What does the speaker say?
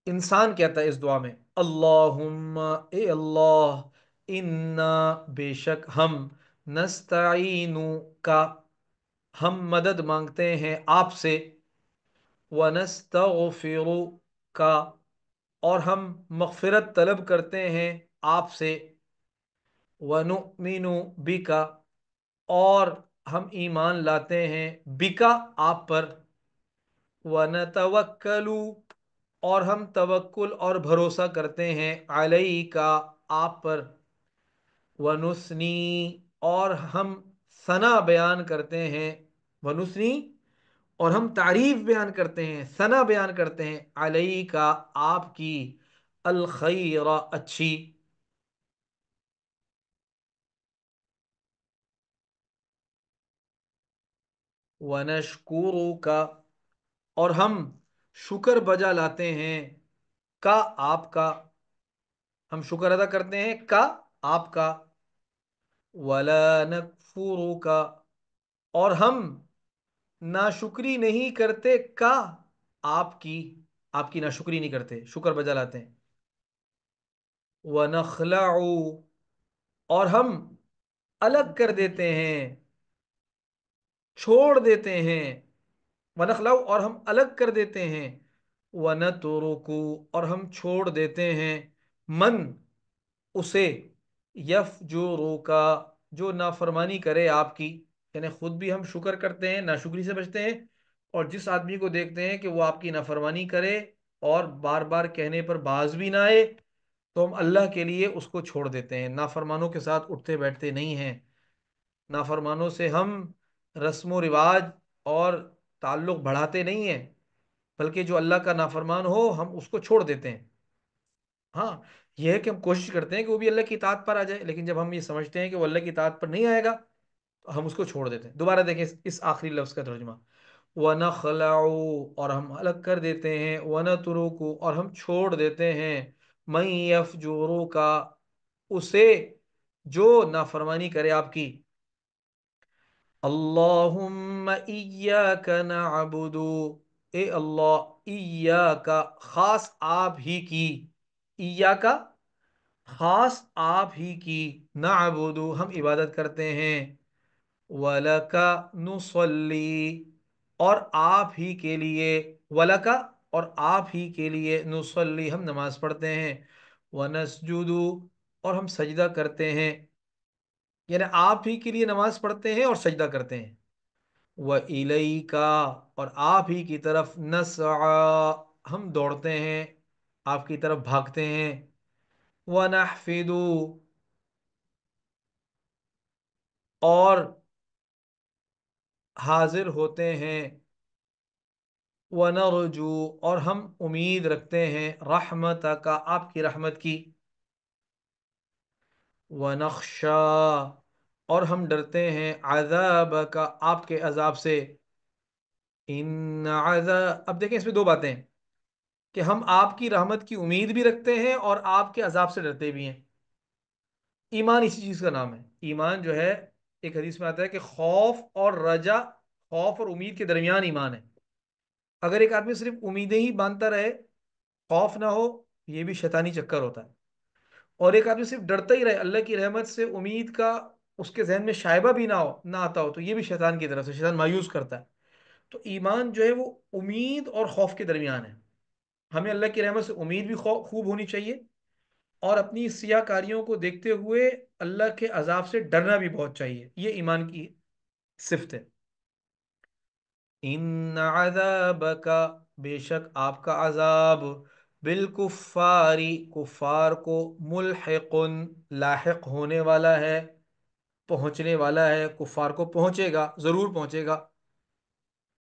انسان کہتا ہے اس دعا میں اللہم اے اللہ، انا بے شک ہم، نستعین کا ہم مدد مانگتے ہیں آپ سے، ونستغفر کا اور ہم مغفرت طلب کرتے ہیں آپ سے، ونؤمن بک اور ہم ایمان لاتے ہیں بکا آپ پر، ونتوکل اور ہم توکل اور بھروسہ کرتے ہیں علیک آپ پر، ونثنی اور ہم ثنا بیان کرتے ہیں، ونثنی اور ہم تعریف بیان کرتے ہیں، ثنا بیان کرتے ہیں علیک آپ کی، الخیر اچھی، ونشکرک اور ہم شکر بجا لاتے ہیں کا آپ کا، ہم شکر ادا کرتے ہیں کا آپ کا، ولا نکفرک اور ہم ناشکری نہیں کرتے کا آپ کی، آپ کی ناشکری نہیں کرتے، شکر بجا لاتے ہیں، ونخلع اور ہم الگ کر دیتے ہیں، چھوڑ دیتے ہیں، ونخلع اور ہم الگ کر دیتے ہیں، ونترک اور ہم چھوڑ دیتے ہیں، من اسے، یفجروا کا جو نافرمانی کرے آپ کی، یعنی خود بھی ہم شکر کرتے ہیں، ناشکری سے بچتے ہیں، اور جس آدمی کو دیکھتے ہیں کہ وہ آپ کی نافرمانی کرے اور بار بار کہنے پر باز بھی نہ آئے، تو ہم اللہ کے لیے اس کو چھوڑ دیتے ہیں، نافرمانوں کے ساتھ اٹھتے بیٹھتے نہیں ہیں، نافرمانوں سے ہم رسم و رواج اور تعلق بڑھاتے نہیں ہیں، بلکہ جو اللہ کا نافرمان ہو ہم اس کو چھوڑ دیتے ہیں۔ ہاں، یہ ہے کہ ہم کوشش کرتے ہیں کہ وہ بھی اللہ کی اطاعت پر آ جائے، لیکن جب ہم یہ سمجھتے ہیں کہ وہ اللہ کی اطاعت پر نہیں آئے گا تو ہم اس کو چھوڑ دیتے ہیں۔ دوبارہ دیکھیں اس آخری لفظ کا ترجمہ، وَنَخْلَعُ اور ہم الگ کر دیتے ہیں، وَنَتْرُكُ اور ہم چھوڑ دیتے ہیں، مَن يَفْجُرُكَ اسے جو نافرمانی کرے آپ کی، اللہم ایاک نعبد اے اللہ، ایاک خاص آپ ہی کی، ایاک خاص آپ ہی کی، نعبد ہم عبادت کرتے ہیں، وَلَكَ نُصَلِّي اور آپ ہی کے لیے، وَلَكَ اور آپ ہی کے لیے، نُصَلِّي ہم نماز پڑھتے ہیں، وَنَسْجُدُ اور ہم سجدہ کرتے ہیں، یعنی آپ ہی کے لیے نماز پڑھتے ہیں اور سجدہ کرتے ہیں، وَإِلَيْكَ اور آپ ہی کی طرف، نَسْعَى ہم دوڑتے ہیں، آپ کی طرف بھاگتے ہیں، وَنَحْفِدُ اور حاضر ہوتے ہیں، وَنَرْجُو اور ہم امید رکھتے ہیں، رحمتک آپ کی رحمت کی، وَنَخْشَىٰ اور ہم ڈرتے ہیں، عذابک آپ کے عذاب سے، ان عذاب اب دیکھیں اس میں دو باتیں ہیں کہ ہم آپ کی رحمت کی امید بھی رکھتے ہیں اور آپ کے عذاب سے ڈرتے بھی ہیں۔ ایمان اسی چیز کا نام ہے، ایمان جو ہے ایک حدیث میں آتا ہے کہ خوف اور رجا، خوف اور امید کے درمیان ایمان ہے۔ اگر ایک آدمی صرف امیدیں ہی باندھتا رہے، خوف نہ ہو، یہ بھی شیطانی چکر ہوتا ہے، اور ایک آدمی صرف ڈرتا ہی رہے، اللہ کی رحمت سے امید کا اس کے ذہن میں شائبہ بھی نہ آتا ہو، تو یہ بھی شیطان کی طرف سے، شیطان مایوس کرتا ہے۔ تو ایمان جو ہے وہ امید اور خوف کے درمیان ہے، ہمیں اللہ کی رحمت سے امید بھی خوب ہونی چاہیے، اور اپنی سیاہ کاریوں کو دیکھتے ہوئے اللہ کے عذاب سے ڈرنا بھی بہت چاہیے، یہ ایمان کی صفت ہے۔ ان عذابک بے شک آپ کا عذاب، بالکفاری کفار کو، ملحق لاحق ہونے والا ہے، پہنچنے والا ہے، کفار کو پہنچے گا، ضرور پہنچے گا،